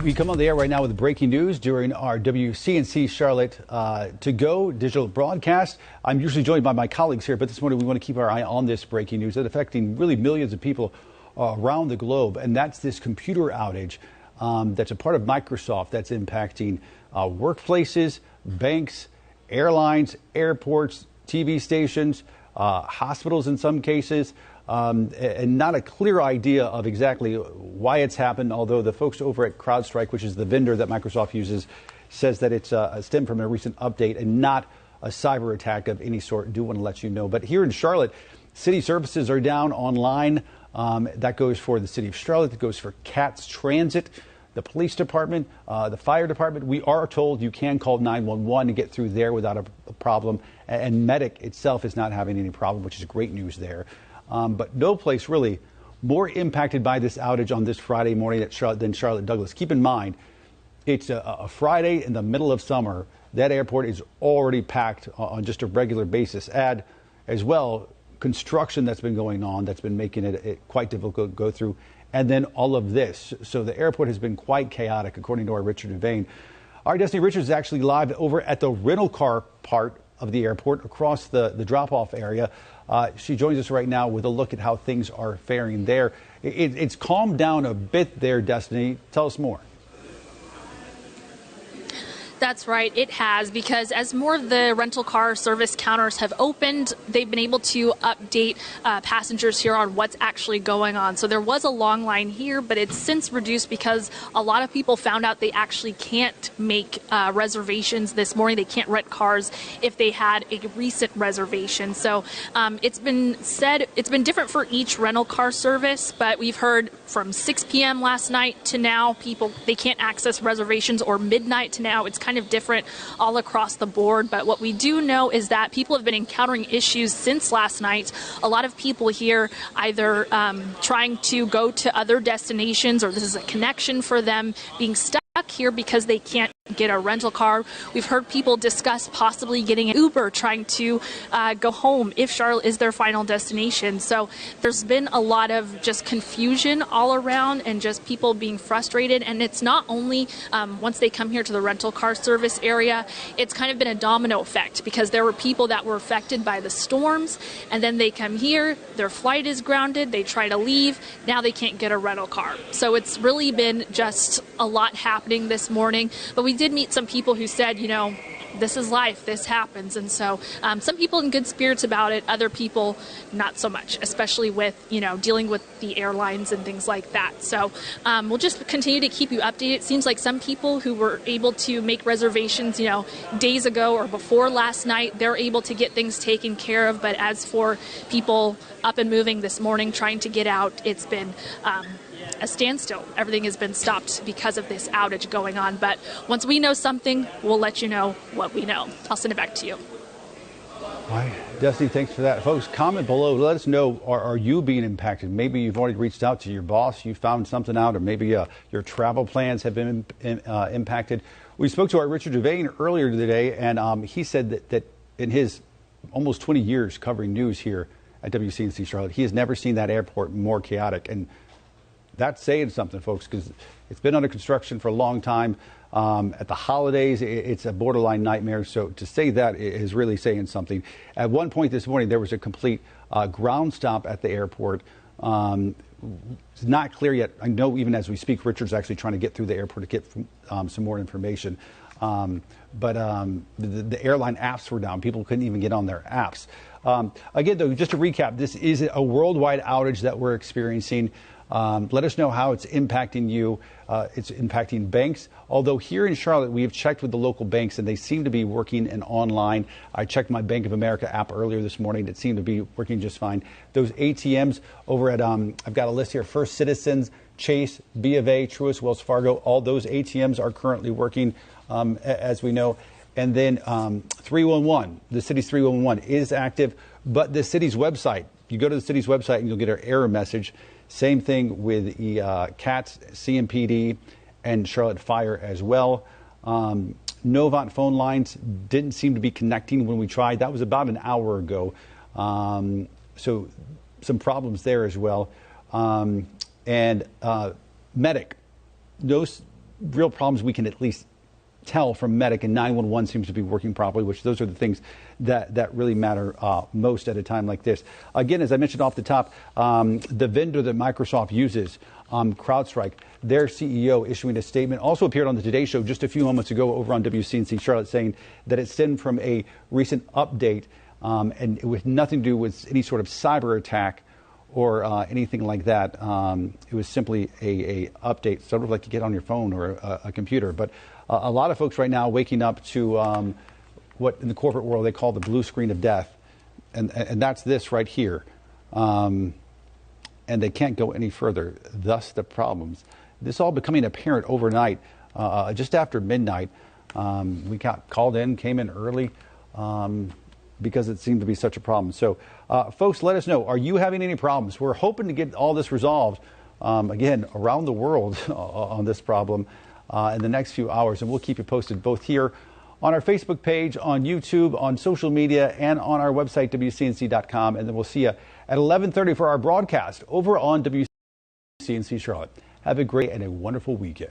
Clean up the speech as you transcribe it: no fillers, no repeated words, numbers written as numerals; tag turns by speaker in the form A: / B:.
A: We come on the air right now with breaking news during our WCNC Charlotte To Go digital broadcast. I'm usually joined by my colleagues here, but this morning we want to keep our eye on this breaking news that's affecting really millions of people around the globe. And that's this computer outage that's a part of Microsoft that's impacting workplaces, banks, airlines, airports, TV stations, hospitals in some cases. And not a clear idea of exactly why it's happened, although the folks over at CrowdStrike, which is the vendor that Microsoft uses, says that it's stemmed from a recent update and not a cyber attack of any sort. Do want to let you know. But here in Charlotte, city services are down online. That goes for the city of Charlotte. That goes for CATS Transit, the police department, the fire department. We are told you can call 911 to get through there without a problem. And Medic itself is not having any problem, which is great news there. But no place really more impacted by this outage on this Friday morning than Charlotte Douglas. Keep in mind, it's a Friday in the middle of summer. That airport is already packed on just a regular basis. Add as well construction that's been going on that's been making it quite difficult to go through. And then all of this. So the airport has been quite chaotic, according to our Richard Devane. Our Destiny Richards is actually live over at the rental car part of the airport across the drop-off area. She joins us right now with a look at how things are faring there. It's calmed down a bit there, Destiny. Tell us more.
B: That's right, it has, because as more of the rental car service counters have opened, they've been able to update passengers here on what's actually going on. So there was a long line here, but it's since reduced because a lot of people found out they actually can't make reservations this morning. They can't rent cars if they had a recent reservation. So it's been said, it's been different for each rental car service, but we've heard from 6 p.m. last night to now, they can't access reservations, or midnight to now. It's kind of different all across the board. But what we do know is that people have been encountering issues since last night. A lot of people here either trying to go to other destinations, or this is a connection for them, being stuck here because they can't get a rental car. We've heard people discuss possibly getting an Uber, trying to go home if Charlotte is their final destination. So there's been a lot of just confusion all around and just people being frustrated. And it's not only once they come here to the rental car service area, it's kind of been a domino effect, because there were people that were affected by the storms, and then they come here, their flight is grounded, they try to leave, now they can't get a rental car. So it's really been just a lot happening this morning. But we did meet some people who said, you know, this is life, this happens. And so some people in good spirits about it, other people not so much, especially with, you know, dealing with the airlines and things like that. So we'll just continue to keep you updated. It seems like some people who were able to make reservations, you know, days ago or before last night, they're able to get things taken care of. But as for people up and moving this morning, trying to get out, it's been a standstill. Everything has been stopped because of this outage going on. But once we know something, we'll let you know what we know. I'll send it back to you.
A: All right, Destiny, thanks for that. Folks, comment below. Let us know, are you being impacted? Maybe you've already reached out to your boss, you found something out, or maybe your travel plans have been impacted. We spoke to our Richard Devane earlier today, and he said that in his almost 20 years covering news here at WCNC Charlotte, he has never seen that airport more chaotic. And that's saying something, folks, because it's been under construction for a long time. At the holidays, it's a borderline nightmare. So to say that is really saying something. At one point this morning, there was a complete ground stop at the airport. It's not clear yet. I know even as we speak, Richard's actually trying to get through the airport to get some more information. But the airline apps were down. People couldn't even get on their apps. Again, though, just to recap, this is a worldwide outage that we're experiencing. Let us know how it's impacting you. It's impacting banks. Although here in Charlotte, we have checked with the local banks, and they seem to be working and online. I checked my Bank of America app earlier this morning. It seemed to be working just fine. Those ATMs over at, I've got a list here, First Citizens, Chase, B of A, Truist, Wells Fargo, all those ATMs are currently working, as we know. And then 311, the city's 311 is active, but the city's website, you go to the city's website and you'll get an error message. Same thing with the CATS, CMPD, and Charlotte Fire as well. Novant phone lines didn't seem to be connecting when we tried. That was about an hour ago. So some problems there as well. And Medic, no real problems we can at least tell from medic, and 911 seems to be working properly, which those are the things that really matter most at a time like this. Again, as I mentioned off the top, the vendor that Microsoft uses, CrowdStrike, their CEO issuing a statement, also appeared on the Today Show just a few moments ago over on WCNC Charlotte, saying that it stemmed from a recent update and it was nothing to do with any sort of cyber attack or anything like that. It was simply a update, sort of like you get on your phone or a computer. But a lot of folks right now waking up to what in the corporate world they call the blue screen of death, and that's this right here. And they can't go any further, thus the problems. This all becoming apparent overnight, just after midnight. We got called in, came in early, because it seemed to be such a problem. So, folks, let us know. Are you having any problems? We're hoping to get all this resolved, again, around the world on this problem in the next few hours. And we'll keep you posted both here on our Facebook page, on YouTube, on social media, and on our website, WCNC.com. And then we'll see you at 11:30 for our broadcast over on WCNC Charlotte. Have a great and a wonderful weekend.